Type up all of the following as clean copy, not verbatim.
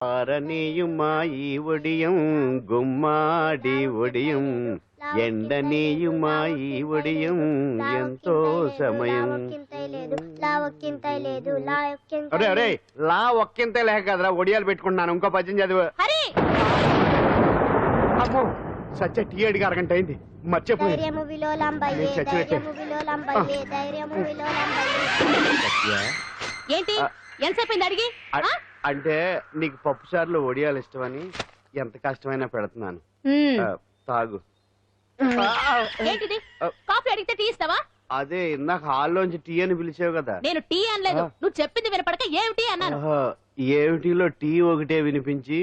ఆరనీయుమాయి ఒడియం గుమ్మాడి ఒడియం ఎండనీయుమాయి ఒడియం ఎంతో సమయం. అరే అరే లా ఒక్కింతే లేక కదరా ఒడియాలు పెట్టుకుంటున్నాను. ఇంకో పద్యం చదివు. అమ్మో సత్య టీ అడిగి అరగంట అయింది మర్చిపోయి. ఏంటి ఎంతసేపు అడిగి? అంటే నీకు పప్పు సార్లు ఒడియాలు ఇష్టమని ఎంత కష్టమైనా పెడుతున్నాను. తాగు. ఏంటిది? కాఫీ అడిగితే టీ ఇస్తావా? అదే ఇందాక హాల్లోంచి టీ అని పిలిచావు కదా. నేను టీ అనలేదు, నువ్వు చెప్పింది వినపడక ఏమిటి అన్నాను. ఏమిటిలో టీ ఒకటే వినిపించి.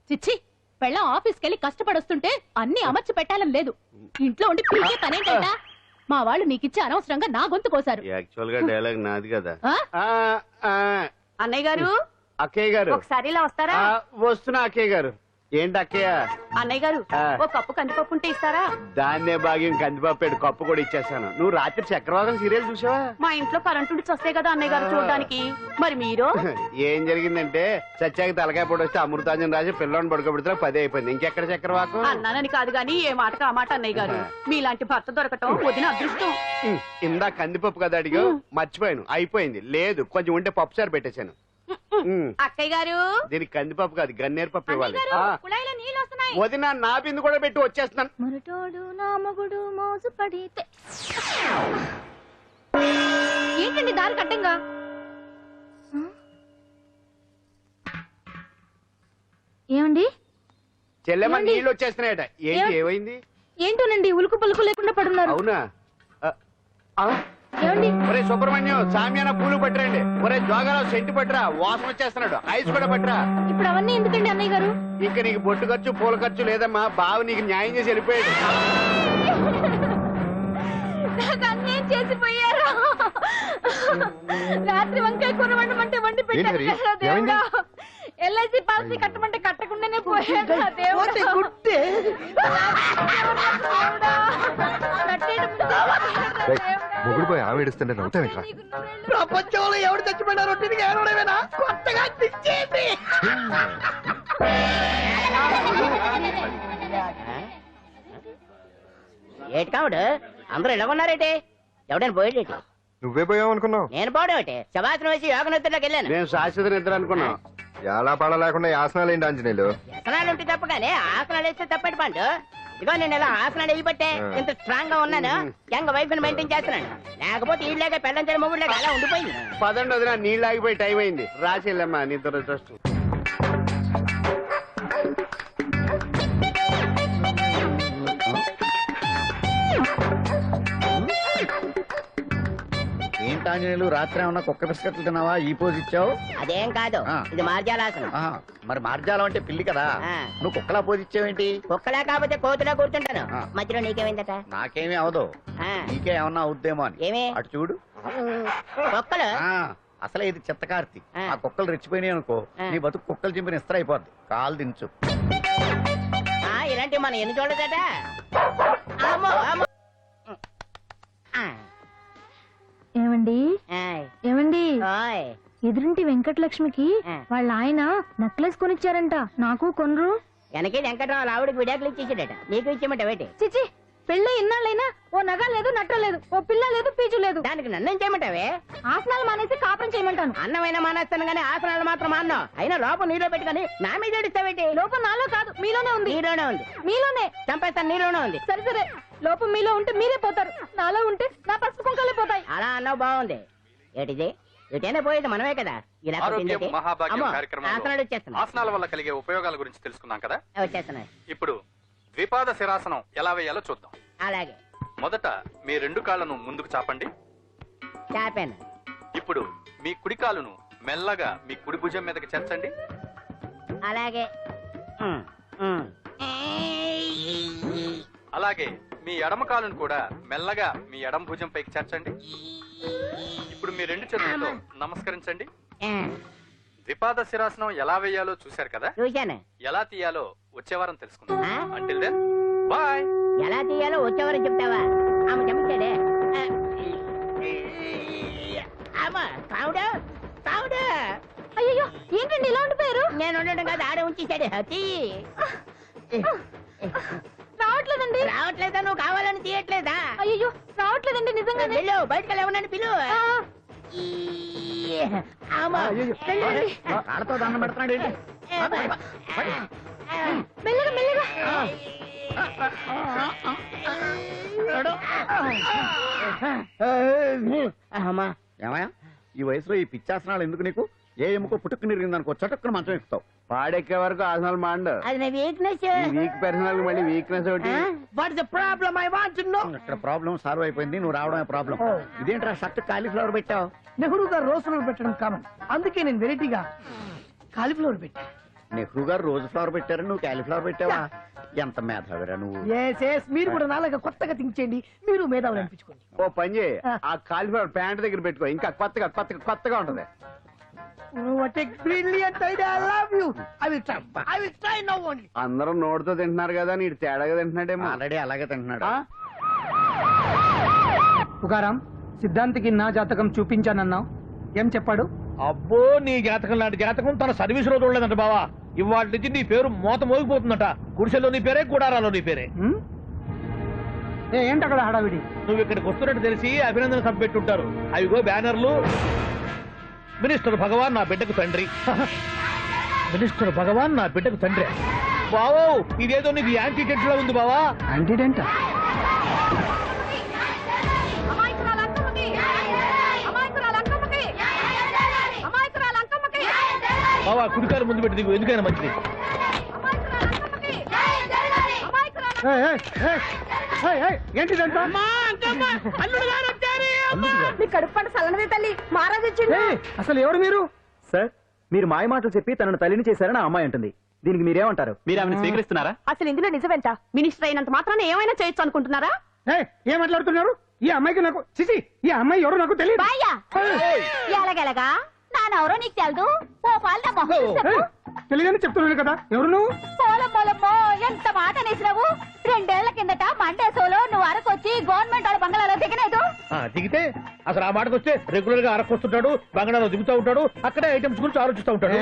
చిచ్చి పెళ్ళం ఆఫీస్కి వెళ్ళి కష్టపడొస్తుంటే అన్ని అమర్చి పెట్టాలని లేదు. ఇంట్లో ఉండి పీకే పనేంట. మా వాళ్ళు నీకిచ్చి అనవసరంగా నా గొంతు కోసారు. యాక్చువల్ గా డైలాగ్ నాది కదా. అన్నయ్య గారు, అక్కయ్య గారు ఒకసారి ఇలా వస్తారా? వస్తున్నా అక్కయ్య గారు. ఏంటి అక్కయ్య? అన్నయ్య గారు ఒక కప్పు కందిపప్పు ఉంటే ఇస్తారా? దాన్నే భాగ్యం కందిపప్పు కప్పు కూడా ఇచ్చేసాను. నువ్వు రాత్రి చక్రవాదం సీరియల్ చూసావా? మా ఇంట్లో కరెంటు వస్తే కదా అన్నయ్య గారు చూడడానికి. మరి మీరు? ఏం జరిగిందంటే సత్యాకి తలకాయ పొడి వస్తే అమృతాంజన్ రాజు పిల్లని పడుకోబెడితే 10 అయిపోయింది. ఇంకెక్కడ చక్రవాకం? అన్నానని కాదు గాని ఏ మాటకు ఆ మాట అన్నయ్య గారు. మీలాంటి భర్త దొరకటం వదిన అదృష్టం. ఇందా కందిపప్పు కదా అడిగా మర్చిపోయాను. అయిపోయింది. లేదు కొంచెం ఉంటే పప్పు సార్ పెట్టేశాను. అక్కయ్య గారు దీనికి కందిపప్పు కాదు గన్నేరు పప్పు ఇవ్వాలి. వదిన నా బిందు కూడా పెట్టి వచ్చేస్తున్నాను. మరటోడు నా మగుడు మోజు పడితే ఏంటండి దారి కట్టంగా? ఏమండి చెల్లెమ్మ నీళ్ళు వచ్చేస్తున్నాయట. ఏంటి ఏమైంది? ఏంటోనండి ఉలుకు పలుకు లేకుండా పడున్నారు. అవునా? ఏమండి? ఒరే సుబ్రహ్మణ్యం సామ్యాన పూలు పట్టరండి. ఒరే జోగారావు సెంటు పట్టరా, వాసన వచ్చేస్తున్నాడు. ఐస్ కూడా పట్టరా. ఇప్పుడు అవన్నీ ఎందుకండి అన్నయ్య గారు? ఇంకా నీకు బొట్టు ఖర్చు పూల ఖర్చు లేదమ్మా. బావ నీకు న్యాయం చేసి వెళ్ళిపోయాడు. అన్యాయం చేసిపోయారు. రాత్రి వంకాయ కూర వండమంటే వండి పెట్టారు దేవుడా. ఎల్ఐసి పాలసీ కట్టమంటే కట్టకుండానే పోయాడు మొగుడు పోయి ఆమె ఏడుస్తుంటే నవ్వుతావేంట్రా? ప్రపంచంలో ఎవరు చచ్చిపోయినారో తిరిగి ఏడవడమేనా? కొత్తగా తెచ్చేయండి. ఏటి కావుడు అందరూ ఇలా ఉన్నారేటి? ఎవడైనా పోయేటి? నువ్వే పోయావు అనుకున్నావు. నేను పోవడం శవాసనం వేసి యోగ నిద్రలోకి వెళ్ళాను. నేను శాశ్వత నిద్ర అనుకున్నా. ఎలా పాడ లేకుండా ఆసనాలు ఏంటి ఆంజనేయులు? వ్యసనాలు ఉంటే తప్ప కానీ ఆసనాలు వేస్తే తప్పటి పండు. ఇదిగో నేను ఇలా ఆసనాలు వేయబట్టే ఇంత స్ట్రాంగ్ గా ఉన్నాను. యంగ్ వైఫ్ ని మెయింటైన్ చేస్తున్నాను. లేకపోతే ఇళ్ళగా పెళ్ళంచని మొగుళ్ళగా అలా ఉండిపోయింది. పదండి వదిన నీళ్ళు ఆగిపోయి టైం అయింది. రాసేళ్ళమ్మా నిద్ర ట్రస్ట్. ఏంటాంజనేయులు రాత్రి ఏమన్నా కుక్క బిస్కెట్లు తిన్నావా? ఈ పోజ్ ఇచ్చావు. అదేం కాదు, ఇది మార్జాలాసనం. మరి మార్జాలం అంటే పిల్లి కదా, నువ్వు కుక్కలా పోజ్ ఇచ్చావేంటి? కుక్కలా కాకపోతే కోతులా కూర్చుంటాను. మధ్యలో నీకేమైందట? నాకేమీ అవదు, నీకే ఏమన్నా అవుద్దేమో అని. ఏమి? అటు చూడు. కుక్కలు అసలే ఇది చిత్తకార్తి. ఆ కుక్కలు రెచ్చిపోయినాయి అనుకో, నీ బతుకు కుక్కలు చింపిన ఇస్త్ర అయిపోద్ది. కాలు దించు. ఇలాంటివి మనం ఎన్ని చూడదట. ఏమండి ఏమండి ఎదురింటి వెంకటలక్ష్మికి వాళ్ళ ఆయన నెక్లెస్ కొనిచ్చారంట. నాకు కొనరు. వెనకే వెంకటరావు ఆవిడకి విడాకులు ఇచ్చేసాడట. నీకు ఇచ్చేమంట వేటి? చిచి పెళ్ళి ఇన్నాళ్ళైనా ఓ నగ లేదు, నట్ట లేదు, ఓ పిల్ల లేదు, పీచు లేదు. దానికి నన్ను చేయమంటావే? ఆసనాలు మానేసి కాపురం చేయమంటాను. అన్నమైనా మానేస్తాను గానీ ఆసనాలు మాత్రం అన్నావు. అయినా లోపం నీలో పెట్టుకుని నా మీద ఏడుస్తావేటి? లోపం నాలో కాదు, మీలోనే ఉంది. నీలోనే ఉంది. మీలోనే చంపేస్తాను. నీలోనే ఉంది. సరే సరే, లోపం మీలో ఉంటే మీరే పోతారు, నాలో ఉంటే నా పసుపు కుంకాలే పోతాయి. అలా అన్నావు, బాగుంది. ఏటిది? ఎటైనా పోయేది మనమే కదా. ఇలా ఆసనాలు వచ్చేస్తున్నాయి. ఆసనాల వల్ల కలిగే ఉపయోగాల గురించి తెలుసుకున్నాం కదా. వచ్చేస్తున్నాయి. ఇప్పుడు ద్విపాద శిరాసనం ఎలా వేయాలో చూద్దాం. అలాగే. మొదట మీ 2 కాళ్ళను ముందుకు చాపండి. చాపాను. ఇప్పుడు మీ కుడి కాలును మెల్లగా మీ కుడి భుజం మీదకి చేర్చండి. అలాగే. అలాగే మీ ఎడమ కాలును కూడా మెల్లగా మీ ఎడమ భుజం పైకి చేర్చండి. ఇప్పుడు మీ 2 చేతులతో నమస్కరించండి. ద్విపాద శిరాసనం ఎలా వేయాలో చూశారు కదా. చూశాను. ఎలా తీయాలో వచ్చే వారం తెలుసుకుందాం. Until then bye. ఎలా తీయాలో వచ్చేవారు చెప్తావా? ఆమె చెప్తాడే. అయ్యో ఏంటండి ఇలా ఉండిపోయారు? నేను ఉండడం కాదు, ఆడే ఉంచేశాడు. రావట్లేదండి. రావట్లేదా? నువ్వు కావాలని తీయట్లేదా? అయ్యో రావట్లేదండి నిజంగానే. వెళ్ళు, బయటకు వెళ్ళవనండి, పిలు. అమ్మా. ఆడతో దండం పెడుతున్నాడు ఏంటి? మెల్లగా మెల్లగా. అమ్మా ఏమయ్యా, ఈ వయసులో ఈ పిచ్చాసనాలు ఎందుకు నీకు? ఏ ఎముకో పుట్టుకు నిరిగిందనుకో చటుక్కున మంచం ఎక్కుతావు. పాడెక్కే వరకు ఆసనాలు మాండు. అది నా వీక్నెస్. వీక్ పర్సనల్ మళ్ళీ వీక్నెస్ ఒకటి. What is the problem? I want to know. ఇక్కడ ప్రాబ్లం సాల్వ్ అయిపోయింది, నువ్వు రావడమే ప్రాబ్లం. ఇదేంట్రా షర్ట్ కాలీఫ్లవర్ పెట్టావు? నెహ్రూ గారు రోజ్ ఫ్లవర్ పెట్టడం కామన్, అందుకే నేను వెరైటీగా కాలీఫ్లవర్ పెట్టా. నెహ్రూ గారు రోజు ఫ్లవర్ పెట్టారు, నువ్వు కాలీఫ్లవర్ పెట్టావా? ఎంత మేధావిరా నువ్వు. మీరు కూడా నాలాగా కొత్తగా థింక్ చేయండి, మీరు మేధావులు అనిపించుకోండి. ఓ పని చేయి, ఆ కాలిఫ్లవర్ ప్యాంట్ దగ్గర పెట్టుకో, ఇంకా కొత్తగా ఉంటది. What a brilliant idea, I love you. I will try now only. అందరూ నోటితో తింటున్నారు కదా, నీడు తేడాగా తింటున్నాడేమో. ఆల్రెడీ అలాగే తింటున్నాడు. ఆ? పుకారం, సిద్ధాంతికి నా జాతకం చూపించానన్నావు, ఏం చెప్పాడు? అబ్బో, నీ జాతకం లాంటి జాతకం తన సర్వీస్ లో చూడలేదంట బావా. ఇవాళ నుంచి నీ పేరు మోత మోగిపోతుందట. గుడిసెలో నీ పేరే, గుడారాలో నీ పేరే. ఏంటి అక్కడ హడావిడి? నువ్వు ఇక్కడికి వస్తున్నట్టు తెలిసి అభినందన సభ పెట్టుంటారు. అవిగో బ్యానర్లు. మినిస్టర్ భగవాన్ నా బిడ్డకు తండ్రి. మినిస్టర్ భగవాన్ నా బిడ్డకు తండ్రి. బావో, ఇదేదో నీకు యాంటీటెంట్ లో ఉంది బావా. యాంటీడెంట్? బావా, కుడికారు ముందు పెట్టి దిగు, ఎందుకైనా మంచిది. ఏంటిదంతా? మీ కడుపు పంట సల్లనది తల్లి, మహారాజు వచ్చిండు. అసలు ఎవరు మీరు? సార్, మీరు మాయ మాటలు చెప్పి తనను తల్లిని చేశారని ఆ అమ్మాయి అంటుంది. దీనికి మీరేమంటారు? మీరు ఆమెను స్వీకరిస్తున్నారా? అసలు ఇందులో నిజమేంట? మినిస్టర్ అయినంత మాత్రాన ఏమైనా చేయొచ్చు అనుకుంటున్నారా? ఏం మాట్లాడుతున్నారు? ఈ అమ్మాయికి నాకు చిసి, ఈ అమ్మాయి ఎవరు నాకు తెలియదు. బాయ్యా, ఎలాగెలగా నానెవరో నీకు తెలదు. ఓ పాల తెలియదని చెప్తున్నాను కదా, ఎవరు నువ్వు? పోలమ్మో, ఎంత మాట అనేసినావు. 2 ఏళ్ల కిందట మండేసోలో నువ్వు అరకొచ్చి గవర్నమెంట్ వాళ్ళ బంగాళాలో దిగలేదు. దిగితే అసలు ఆ మాటకు వస్తే రెగ్యులర్ గా అరకొస్తుంటాడు, బంగాళాలో దిగుతూ ఉంటాడు, అక్కడే ఐటమ్స్ గురించి ఆలోచిస్తూ ఉంటాడు,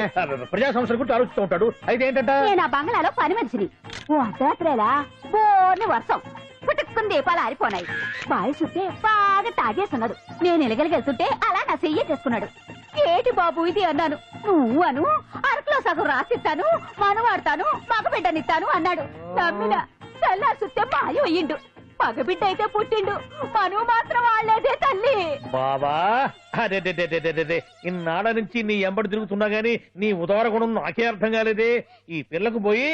ప్రజా సమస్యల గురించి ఆలోచిస్తూ ఉంటాడు. అయితే ఏంటంట, నేను ఆ బంగాళాలో పని మనిషిని. ఓ అర్ధరాత్రేలా బోర్ని వర్షం పుట్టుకుని దీపాలు ఆరిపోనాయి. బావి చుట్టే బాగా తాగేస్తున్నాడు. నేను ఎలగలిగెళ్తుంటే అలా నా చెయ్యి చేసుకున్నాడు. ఏటి బాబు ఇది అన్నాను. నువ్వు అను, అరకులో సగం రాసిస్తాను, మనవాడతాను, మగబిడ్డనిస్తాను అన్నాడు. నమ్మిన తెల్లారి చుట్టే మాయం అయ్యిండు. మగబిడ్డ అయితే పుట్టిండు, మనువు మాత్రం వాళ్ళేదే తల్లి. బాబా అదే ఇన్నాళ్ళ నుంచి నీ ఎంబడి తిరుగుతున్నా గానీ నీ ఉదార గుణం నాకే అర్థం కాలేదే. ఈ పిల్లకు పోయి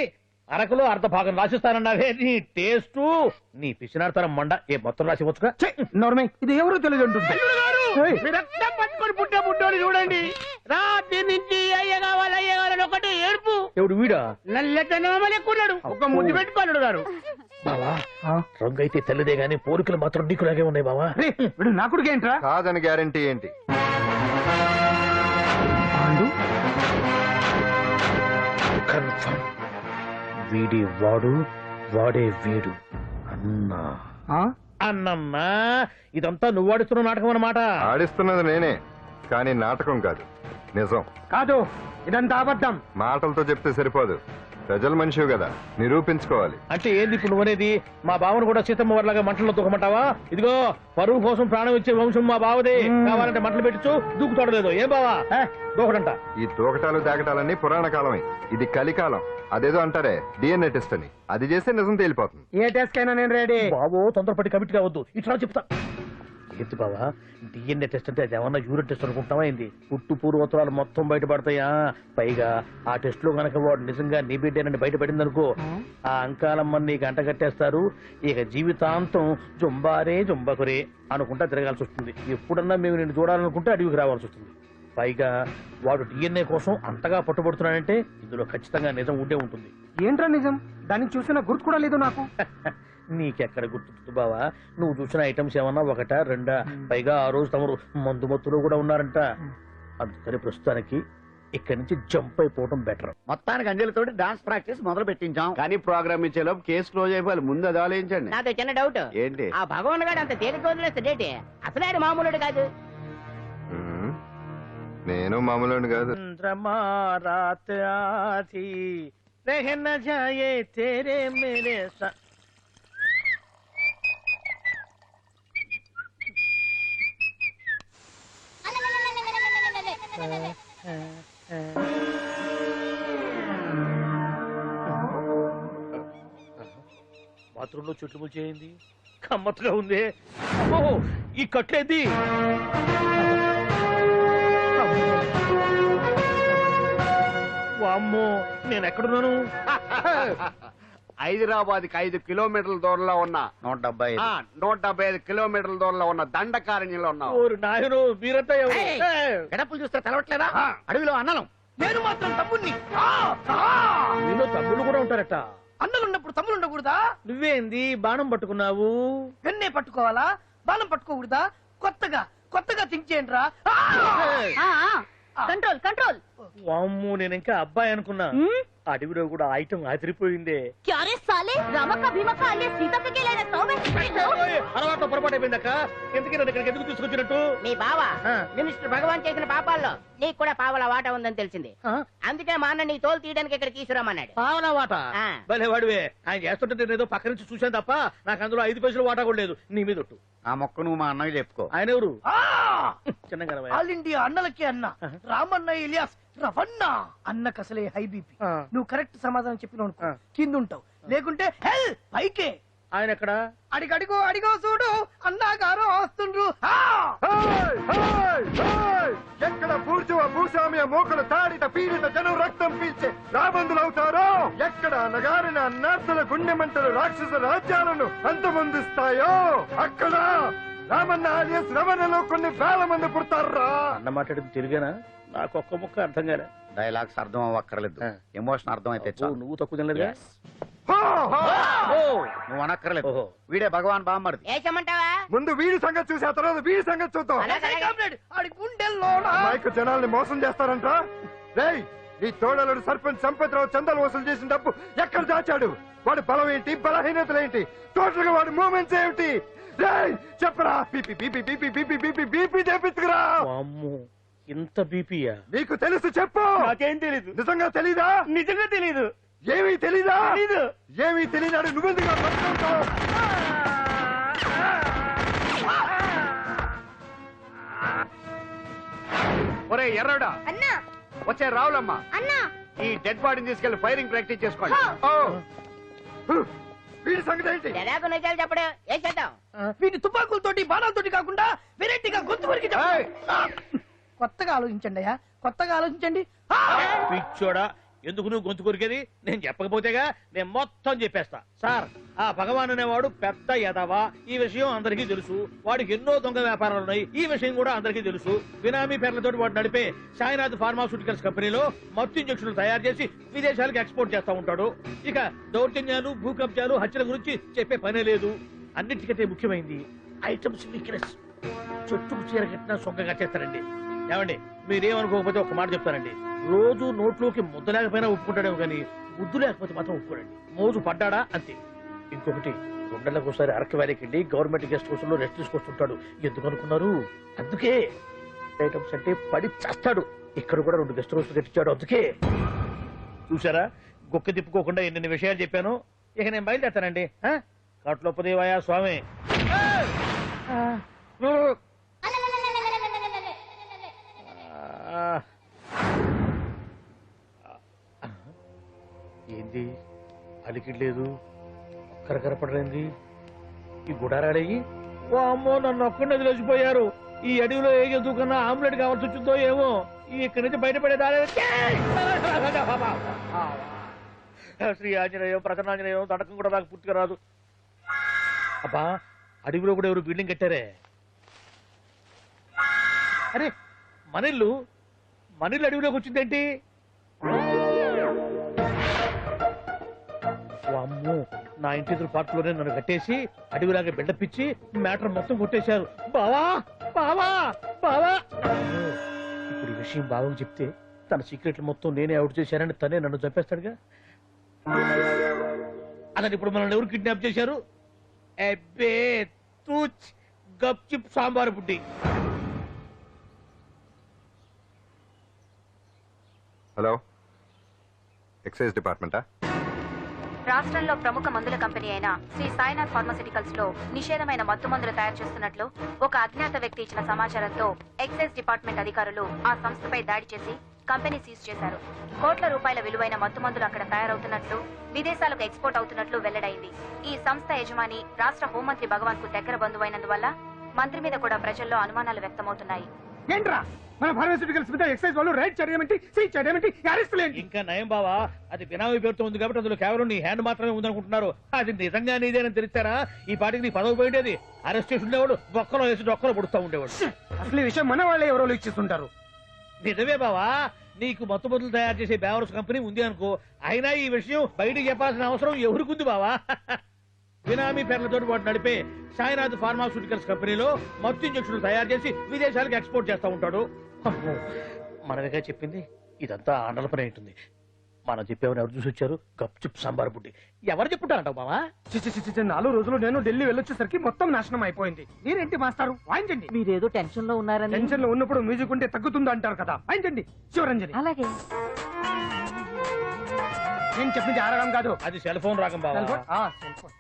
అరకులో అర్ధ భాగం రాసిస్తానన్నావే, నీ టేస్ట్ నీ పిచ్చినాడతనం మండ. ఏ మొత్తం రాసివచ్చుగా. నోర్మే, ఇది ఎవరో తెలియదు అంటుంది. పట్టుకొని పుట్టే పుట్టోని చూడండి. రాత్రి నుంచి అయ్య కావాలని ఒకటి ఏడుపు. ఎవడు వీడా? నల్లెట్టనమ్మలు ఎక్కున్నాడు. ఒక ముద్దు పెట్టుకోన్నాడు గారు. బావా, రంగు అయితే తెల్లదే గానీ పోలికలు మాత్రం నీకులాగే ఉన్నాయి బావా. వీడు నా కొడుకు ఏంట్రా? కాదని గ్యారంటీ ఏంటి? కన్ఫర్మ్. వీడి వాడు, వాడే వీడు. అన్నా అన్నమ్మా, ఇదంతా నువ్వు ఆడిస్తున్న నాటకం అన్నమాట. ఆడిస్తున్నది నేనే, కానీ నాటకం కాదు, నిజం. కాదు, ఇదంతా అబద్ధం. మాటలతో చెప్తే సరిపోదు, ప్రజల మనిషివి కదా, నిరూపించుకోవాలి. అంటే ఏంది ఇప్పుడు నువ్వనేది? మా బావను కూడా సీతమ్మ వారిలాగా మంటల్లో దూకమంటావా? ఇదిగో పరువు కోసం ప్రాణం ఇచ్చే వంశం మా బావదే. కావాలంటే మంటలు పెట్టచ్చు, దూకుతాడలేదు. ఏం బావా దూకడంట? ఈ దూకటాలు దాకటాలన్నీ పురాణ కాలమే, ఇది కలికాలం. అదేదో అంటారే డిఎన్ఏ టెస్ట్ అని, అది చేస్తే నిజం తేలిపోతుంది. ఏ టెస్ట్ కైనా నేను రెడీ. బావో, తొందరపడి కమిట్ కావద్దు, ఇట్లా చెప్తా. ఏంటి బావా, డిఎన్ఏ టెస్ట్ అంటే అది ఏమన్నా యూరిన్ టెస్ట్ అనుకుంటావా ఏంది? పుట్టు పూర్వోత్తరాలు మొత్తం బయటపడతాయా? పైగా ఆ టెస్ట్ లో గనక వాడు నిజంగా నీ బిడ్డేనని బయటపడింది అనుకో, ఆ అంకాలమ్మని నీకు అంట కట్టేస్తారు. ఇక జీవితాంతం జుంబారే జుంబకురే అనుకుంటా తిరగాల్సి వస్తుంది. ఎప్పుడన్నా మేము నిన్ను చూడాలనుకుంటే అడవికి రావాల్సి వస్తుంది. పైగా వాడు డిఎన్ఏ కోసం అంతగా పట్టుబడుతున్నాడంటే ఇందులో ఖచ్చితంగా నిజం ఉండే ఉంటుంది. ఏంట్రా నిజం? దాన్ని చూసిన గుర్తు కూడా లేదు నాకు. నీకెక్కడ గుర్తుంది బావా? నువ్వు చూసిన ఐటమ్స్ ఏమన్నా ఒకటా రెండా? పైగా ఆ రోజు తమరు మందు మత్తులో కూడా ఉన్నారంట. అందుకని ప్రస్తుతానికి ఇక్కడి నుంచి జంప్ అయిపోవడం బెటర్. మొత్తానికి అంజలితోటి డాన్స్ ప్రాక్టీస్ మొదలు పెట్టించాం. కానీ ప్రోగ్రామ్ ఇచ్చేలోపు కేసు క్లోజ్ అయిపోవాలి. ముందు అది ఆలోచించండి. నాతో చిన్న డౌట్. ఏంటి? ఆ భగవాన్ గారు అంత తేలిక వదిలేస్తాడేటి? అసలు ఆయన మామూలుడు కాదు. నేను మామూలు కాదు. चंद्रमा रात आधी रह न जाए तेरे मेरे साथ. బాత్రూమ్ లో చెట్లు ముల్చేయింది, కమ్మత్తుగా ఉంది. అమ్మో, ఈ కట్లేది? వామ్మో, నేను ఎక్కడున్నాను? హైదరాబాద్కి 5 కిలోమీటర్ల దూరంలో ఉన్న 175. 175 కిలోమీటర్ల దూరంలో ఉన్న దండకారణ్యంలో ఉన్నావు. ఓరు నాయను, మీరంతా ఎవరు? గడపలు చూస్తే తెలవట్లేదా? అడవిలో అన్నలం. నేను మాత్రం తమ్ముణ్ణి. మీలో తమ్ముళ్ళు కూడా ఉంటారట. అన్నలున్నప్పుడు తమ్ముడు ఉండకూడదా? నువ్వేంది బాణం పట్టుకున్నావు? వెన్నే పట్టుకోవాలా, బాణం పట్టుకోకూడదా? కొత్తగా థింక్ చేయండి రా. Control control. వామ్మో, నేను ఇంకా అబ్బాయి అనుకున్నా. అడవిలో కూడా ఐటమ్ ఆదిరిపోయిందే. క్యారే సాలే రామక్క భీమక్క అల్లే సీతక్కకి లేని సౌమే. అలవాటు పొరపాటు అయిపోయిందక్క. ఎందుకు నన్ను ఇక్కడికి ఎందుకు తీసుకొచ్చినట్టు? మీ బావ మినిస్టర్ భగవాన్ చేసిన పాపాల్లో నీకు కూడా పావల వాటా ఉందని తెలిసింది. అందుకే మా అన్న నీ తోలు తీయడానికి ఇక్కడ తీసుకురామన్నాడు. పావలా వాటా? ఆ. భలే వాడివే. ఆయన చేస్తుంటే నేను ఏదో పక్క నుంచి చూశాను తప్ప నాకు అందులో 5 పైసలు వాటా కూడా లేదు. నీ మీద ఒట్టు. ఆ మొక్క నువ్వు మా అన్నకి చెప్పుకో. ఆయన ఎవరు? చిన్నగా ఆల్ ఇండియా అన్నలకి అన్న రామన్న ఇలియాస్ రవన్న. అన్నకు అసలే హై బీపీ. నువ్వు కరెక్ట్ సమాధానం చెప్పిన కింద ఉంటావు, లేకుంటే హెల్ పైకే. ఆయన ఎక్కడ? అడిగో చూడు, అన్నగారు వస్తుండ్రు. ఎక్కడ పూర్చువ భూస్వామ్య మోకలు తాడిత పీడిత జనం రక్తం పీల్చే రాబందులవుతారో, ఎక్కడ నగారిన నర్సుల గుండె మంటలు రాక్షస రాజ్యాలను అంతమొందిస్తాయో, అక్కడ రామన్న ఆలియస్ రమణలో కొన్ని వేల మంది పుడతారా. అన్న మాట్లాడింది తిరిగానా? నాకు ఒక్క ముక్క అర్థం కాలే. డైలాగ్స్ అర్థం అవ్వక్కర్లేదు, ఎమోషన్ అర్థం అయితే చాలు. నువ్వు తక్కువ తినలేదు. నువ్వు అనక్కర్లేదు. వీడే భగవాన్ బామ్మర్ది. ఏమంటావా? ముందు వీడి సంగతి చూసి ఆ తర్వాత వీడి సంగతి చూద్దాం. ఆడి గుండెల్లో మైకు జనాల్ని మోసం చేస్తారంట. రేయ్, నీ తోడలుడు సర్పంచ్ సంపత్రావు చందాలు వసూలు చేసిన డబ్బు ఎక్కడ దాచాడు? వాడి బలం ఏంటి, బలహీనతలేంటి, టోటల్ గా వాడి మూమెంట్స్ ఏమిటి? రేయ్ చెప్పరా. BP BP BP BP BP BP తెప్పించుకురా. ఇంత బీపీయా? నీకు తెలుసు చెప్పు. నాకేం తెలీదు. నిజంగా తెలీదా? నిజంగా తెలీదు. ఏమీ తెలీదా? తెలీదు. ఏమీ తెలియనాడు నువ్వెందుగా పట్టుకుంటావు? ఒరే ఎర్రడా, అన్నా వచ్చే రావులమ్మా, అన్నా ఈ డెడ్ బాడీని తీసుకెళ్లి ఫైరింగ్ ప్రాక్టీస్ చేసుకోండి. వీడి సంగతి ఏంటి? ఎలాగో నిజాలు చెప్పడు. ఏం చేద్దాం? వీటి తుపాకులతోటి బాణాలతోటి కాకుండా వెరైటీగా గొంతు వరకు కొత్తగా ఆలోచించండి అయ్యా, కొత్తగా ఆలోచించండి. పిచ్చోడా, ఎందుకు నువ్వు గొంతు కొరికేది? నేను చెప్పకపోతేగా నేను మొత్తం చెప్పేస్తా. సార్, ఆ భగవాన్ అనేవాడు పెద్ద యదవా, ఈ విషయం అందరికీ తెలుసు. వాడికి ఎన్నో దొంగ వ్యాపారాలు ఉన్నాయి, ఈ విషయం కూడా అందరికీ తెలుసు. బినామీ పేర్లతో వాడు నడిపే సాయినాథ్ ఫార్మాస్యూటికల్స్ కంపెనీలో మత్తు ఇంజక్షన్లు తయారు చేసి విదేశాలకు ఎక్స్పోర్ట్ చేస్తా ఉంటాడు. ఇక దౌర్జన్యాలు, భూ కబ్జాలు, హత్యల గురించి చెప్పే పనే లేదు. అన్నిటికంటే ముఖ్యమైనది ఐటమ్స్ వీక్నెస్. చుట్టుకు చీర కట్టినా సొంగగా చేస్తారండి. ఏమండి, మీరేమనుకోకపోతే ఒక మాట చెప్తానండి. రోజు నోట్లోకి ముద్ద లేకపోయినా ఒప్పుకుంటాడేమో కానీ ముద్దు లేకపోతే మాత్రం ఒప్పుకోడండి. మోజు పడ్డాడా అంతే. ఇంకొకటి, 2 నెలలకు ఒకసారి అరకు వ్యాలీకి వెళ్ళి గవర్నమెంట్ గెస్ట్ హౌస్ లో రెస్ట్ తీసుకొస్తుంటాడు. ఎందుకు అనుకున్నారు? అందుకే. ఐటమ్స్ అంటే పడి చేస్తాడు. ఇక్కడ కూడా 2 గెస్ట్ హౌస్ కట్టించాడు. అందుకే. చూసారా, గుక్క తిప్పుకోకుండా ఎన్ని విషయాలు చెప్పాను. ఇక నేను బయలుదేరుతానండి. కట్లోపదేవాయా స్వామి. ఏంది అలికిడ్లేదు, కరకరపడలేంది ఈ గుడారాడయ్యి? ఓ అమ్మో, నన్ను ఒక్కడే వదిలేసిపోయారు. ఈ అడవిలో ఏ జంతువుకన్నా ఆమ్లెట్ కావాల్సి వచ్చిందో ఏమో. ఇక్కడి నుంచి బయటపడేదారే. శ్రీ ఆంజనేయం, ప్రసన్నాంజనేయం, తడకం కూడా నాకు పూర్తిగా రాదు. అబ్బా, అడవిలో కూడా ఎవరు బిల్డింగ్ కట్టారే? అరే, మనిల్లు అడవిలోకి వచ్చిందేంటి? అమ్మో, నా ఇంటి ఎదురు పార్ట్లోనే నన్ను కట్టేసి అడవిలాగా బిల్డపిచ్చి మ్యాటర్ మొత్తం కొట్టేశారు. బావా బావా బావా. ఇప్పుడు ఈ విషయం బావకు చెప్తే తన సీక్రెట్లు మొత్తం నేనే అవుట్ చేశానని తనే నన్ను చంపేస్తాడుగా. అతను ఇప్పుడు మనల్ని ఎవరు కిడ్నాప్ చేశారు? అబ్బే తూచ్, గప్ చిప్ సాంబార్ బుడ్డి. హలో, ఎక్సైజ్ డిపార్ట్మెంటా? రాష్ట్రంలో ప్రముఖ మందుల కంపెనీ అయిన శ్రీ సాయినాథ్ ఫార్మాసిటికల్స్ లో నిషేధమైన మత్తు మందులు తయారు చేస్తున్నట్లు ఒక అజ్ఞాత వ్యక్తి ఇచ్చిన సమాచారంతో ఎక్సైజ్ డిపార్ట్మెంట్ అధికారులు ఆ సంస్థపై దాడి చేసి కంపెనీ సీజ్ చేశారు. కోట్ల రూపాయల విలువైన మత్తు మందులు అక్కడ తయారవుతున్నట్లు, విదేశాలకు ఎక్స్పోర్ట్ అవుతున్నట్లు వెల్లడైంది. ఈ సంస్థ యజమాని రాష్ట్ర హోంమంత్రి భగవాన్ కు దగ్గర బంధువైనందువల్ల మంత్రి మీద కూడా ప్రజల్లో అనుమానాలు వ్యక్తమవుతున్నాయి. ఏంట్రా మన ఫార్మాస్యూటికల్స్ మీద ఎక్సైజ్ వాళ్ళు రైడ్ చేయడమేంటి, సీజ్ చేయడమేంటి, అరెస్ట్ లేంటి? ఇంకా నయం బావా, అది బినామీ పేరుతో ఉంది కాబట్టి అందులో కేవలం నీ హ్యాండ్ మాత్రమే ఉందనుకుంటున్నారు. అది నిజంగా నీదేనని తెలిస్తారా ఈ పాటికి నీ పదవి పోయేది. అరెస్ట్ చేసి ఉండేవాడు బొక్కలో వేసి డొక్కలో పుడుతూ ఉండేవాడు. అసలు ఈ విషయం మన వాళ్ళే ఎవరో ఇచ్చేస్తుంటారు. నిజమే బావా, నీకు మత్తు మందులు తయారు చేసే బేవర్స్ కంపెనీ ఉంది అనుకో, అయినా ఈ విషయం బయటికి చెప్పాల్సిన అవసరం ఎవరికుంది బావా? బినామీ పేర్లతో వాడు నడిపే సాయినాథ్ ఫార్మాస్యూటికల్స్ కంపెనీలో మత్తు ఇంజక్షన్లు తయారు చేసి విదేశాలకు ఎక్స్పోర్ట్ చేస్తూ ఉంటాడు. అమ్మో, మనమేగా చెప్పింది, ఇదంతా ఆండల పని ఉంటుంది. మనం చెప్పేవని ఎవరు చూసి వచ్చారు? గప్చుప్ సాంబార్ బుడ్డి. ఎవరు చెప్పుంటారంటావు బావా? 4 రోజులు నేను ఢిల్లీ వెళ్ళొచ్చేసరికి మొత్తం నాశనం అయిపోయింది. మీరేంటి మాస్టారు, వాయించండి. మీరేదో టెన్షన్ లో ఉన్నారని. టెన్షన్ లో ఉన్నప్పుడు మ్యూజిక్ ఉంటే తగ్గుతుంది అంటారు కదా, వాయించండి శివరంజని. అలాగే. నేను చెప్పింది ఆరడం కాదు, అది సెల్ ఫోన్ రాగం బావా. Cell phone.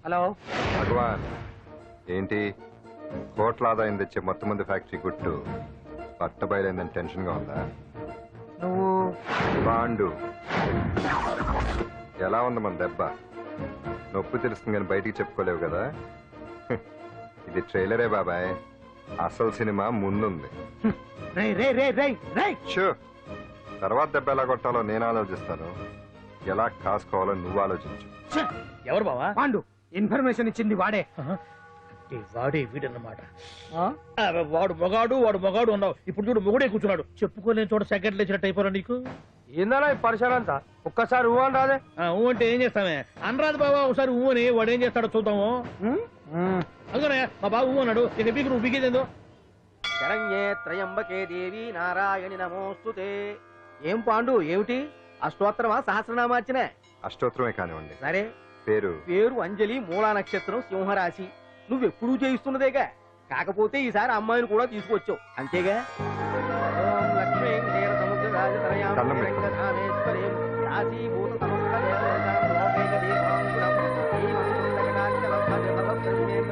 హలో భగవాన్, ఏంటి కోట్ల ఆదాయం తెచ్చే మొత్తం మంది ఫ్యాక్టరీ గుట్టు పట్టబయలైందని టెన్షన్ గా ఉందా? నువ్వు బాండు, ఎలా ఉంది మన దెబ్బ? నొప్పి తెలుస్తుంది కానీ బయటికి చెప్పుకోలేవు కదా. ఇది ట్రైలరే బాబాయ్, అసలు సినిమా ముందుంది. రే రే రే రే రే షూ, తర్వాత దెబ్బ ఎలా కొట్టాలో నేను ఆలోచిస్తాను, ఎలా కాసుకోవాలో నువ్వు ఆలోచించు. ఎవరు బావా? పాండు, ఇన్ఫర్మేషన్ ఇచ్చింది వాడే. వాడే వీడన్నమాట. వాడు మొగాడు అన్నావు, ఇప్పుడు చూడు మొగుడే కూర్చున్నాడు. చెప్పుకోలేని చోట సెకండ్ లేచినట్టు అయిపోరా నీకు. ఏందన్నా ఈ పరిసరంతా? ఒక్కసారి ఊ అని రాదే. ఊ అంటే ఏం చేస్తామే? అనరాదు బాబా, ఒకసారి ఊ అని. వాడు ఏం చేస్తాడో చూద్దాము. అందుకనే మా బాబు ఊ అన్నాడు, ఇక బీకు నువ్వు బిగేదేందో. శరణ్యే త్రయంబకే దేవి నారాయణి నమోస్తుతే. ఏం పాండు, ఏమిటి అష్టోత్తరమా సహస్రనామార్చన? అష్టోత్తరమే కానివ్వండి. సరే, పేరు అంజలి, మూలా నక్షత్రం, సింహరాశి. నువ్వెప్పుడూ చేయిస్తున్నదేగా, కాకపోతే ఈసారి అమ్మాయిని కూడా తీసుకొచ్చావు అంతేగా. ఓం లక్ష్మీ క్షీర సముద్ర రాజతనయాం దండం పెట్టు. వెంకటధామేశ్వరీం రాశీభూత సమస్త దేవతాం లోకైక దీపాంకురం శ్రీమం సుందరకాంచలం భజ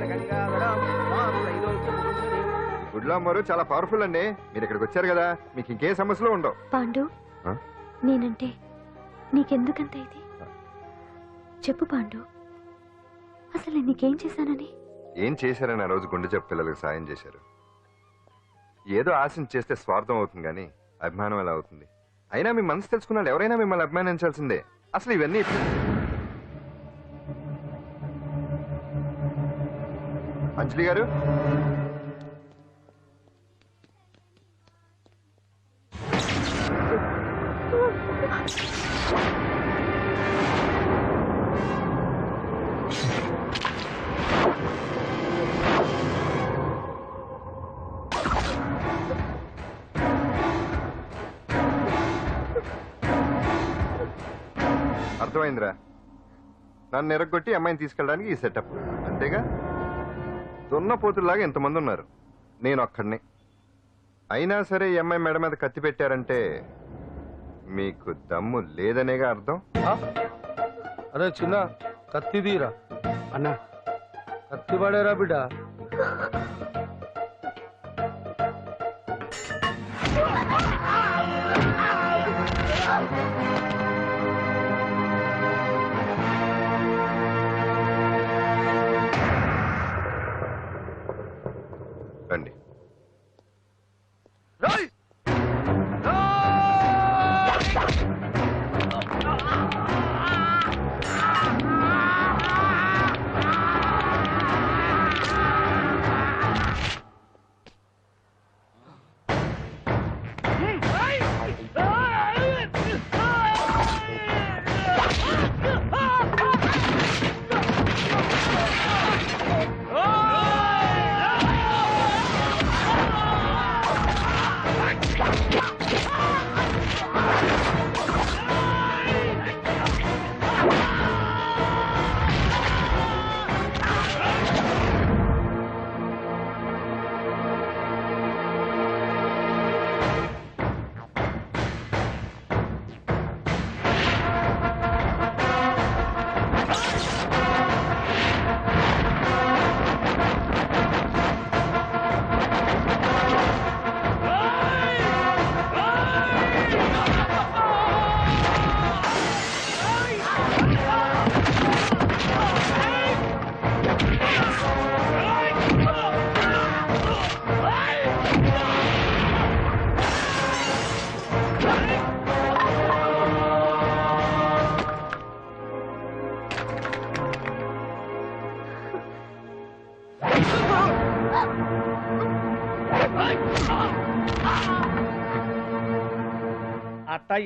గంగాధరం మాం త్రైలోక్యముకుంజనీం. గుడ్లో అమ్మవారు చాలా పవర్ఫుల్ అండి. మీరు ఇక్కడికి వచ్చారు కదా, మీకు ఇంకే సమస్యలు ఉండవు. పాండు, ఆ? నేనంటే నీకెందుకంత ఇది? చెప్పు పాండు, అసలు నీకేం చేశానని? ఏం చేశారని ఆ రోజు గుండె జబ్బు పిల్లలకు సాయం చేశారు. ఏదో ఆశించి చేస్తే స్వార్థం అవుతుంది కానీ అభిమానం ఎలా అవుతుంది? అయినా మీ మనసు తెలుసుకున్నాడు ఎవరైనా మిమ్మల్ని అభిమానించాల్సిందే. అసలు ఇవన్నీ అంజలి గారు, అర్థమైందిరా? నన్ను ఎరగొట్టి అమ్మాయిని తీసుకెళ్ళడానికి ఈ సెటప్ అంతేగా? దున్నపోతుల్లాగా ఎంతమంది ఉన్నారు, నేను ఒక్కడిని. అయినా సరే ఈ అమ్మాయి మెడ మీద కత్తి పెట్టారంటే మీకు దమ్ము లేదనేగా అర్థం. అరే చిన్న కత్తి తీరా అన్నా. కత్తి పడేరా బిడ్డ. రండి.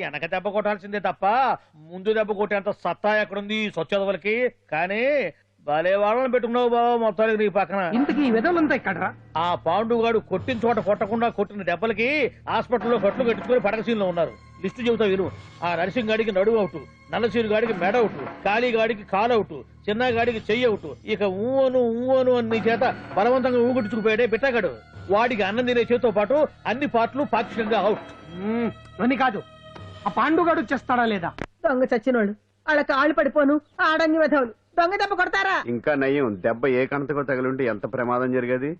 వెనక దెబ్బ కొట్టాల్సిందే తప్ప ముందు దెబ్బ కొట్టేంత సత్తా ఎక్కడుంది సొచ్చదవలకి. కానీ భలే వాళ్ళని పెట్టుకున్నావు బాబా మొత్తానికి నీ పక్కన. ఇంతకీ ఈ విధంతా ఇక్కడ ఆ పాండుగాడు కొట్టిన చోట కొట్టకుండా కొట్టిన దెబ్బలకి హాస్పిటల్లో కట్లు కట్టించుకుని పడకసీన్లో ఉన్నారు. లిస్టు చెబుతా విను. ఆ నరసింగ్ గాడికి నడువు అవుట్, నల్లసీరు గాడికి మెడ అవుట్, కాళీ గాడికి కాలు అవుట్, చిన్న గాడికి చెయ్యి అవుట్. ఇక ఊవను అని నీ చేత బలవంతంగా ఊగుడుచుకుపోయాడే బిట్టగాడు. వాడికి అన్నం తినే చేతితో పాటు అన్ని పార్ట్లు పాక్షికంగా అవుట్. అని కాదు, ఆ పాండుగాడు చేస్తాడా లేదా? దొంగ చచ్చినోళ్ళు వాళ్ళ కాళ్ళు పడిపోను ఆడన్ని విధవులు దొంగ దెబ్బ కొడతారా? ఇంకా నయ్యం, దెబ్బ ఏ కణతకో తగిలింటే ఎంత ప్రమాదం జరిగేది.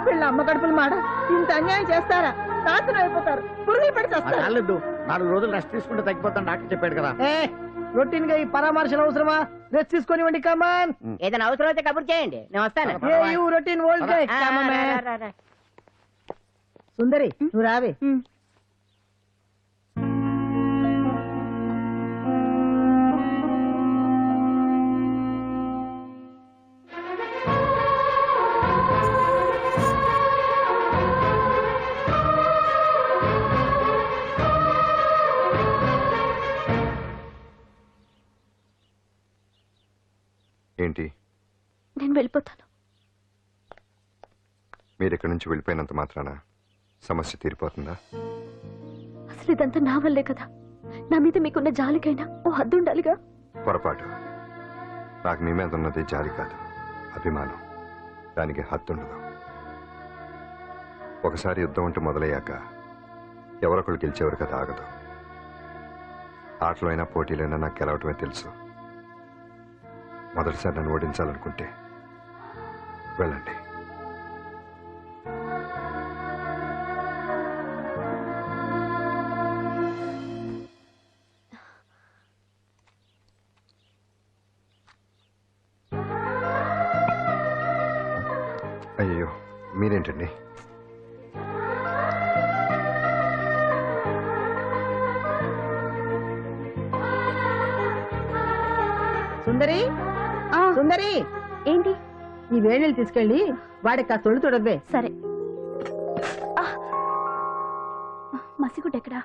వీళ్ళ అమ్మ కడుపులు మాడ ఇంత అన్యాయం చేస్తారా? నాశనం అయిపోతారు, పురుగులు పడి చేస్తారు. 4 రోజులు రెస్ట్ తీసుకుంటే తగ్గిపోతాను డాక్టర్ చెప్పాడు కదా. రొటీన్ గా ఈ పరామర్శలు అవసరమా? రెస్ట్ తీసుకొని కమాన్. ఏదైనా అవసరం అయితే కబుర్ చేయండి, నేను వస్తాను. రొటీన్ ఓల్డ్ సుందరి నువ్వు రావే. ఏంటి నేను వెళ్ళిపోతాను. మీరు ఇక్కడి నుంచి వెళ్ళిపోయినంత మాత్రాన సమస్య తీరిపోతుందా? అసలు ఇదంతా నా వల్లే కదా. నా మీద మీకున్న జాలికైనా ఓ హద్దు ఉండాలిగా. పొరపాటు. నాకు మీ మీద ఉన్నది జాలి కాదు, అభిమానం. దానికి హద్దుండదు. ఒకసారి యుద్ధం అంటూ మొదలయ్యాక ఎవరొకళ్ళు గెలిచేవారు కదా ఆగదు. ఆటలో అయినా పోటీలైనా నాకు గెలవటమే తెలుసు. మొదటిసారి నన్ను ఓడించాలనుకుంటే వెళ్ళండి. అయ్యో మీరేంటండి? సుందరి సుందరి, ఏంటి? ఈ వేణీలు తీసుకెళ్ళి వాడికి ఆ తొలి తొడవే. సరే. మసిగుడ్డ ఎక్కడా?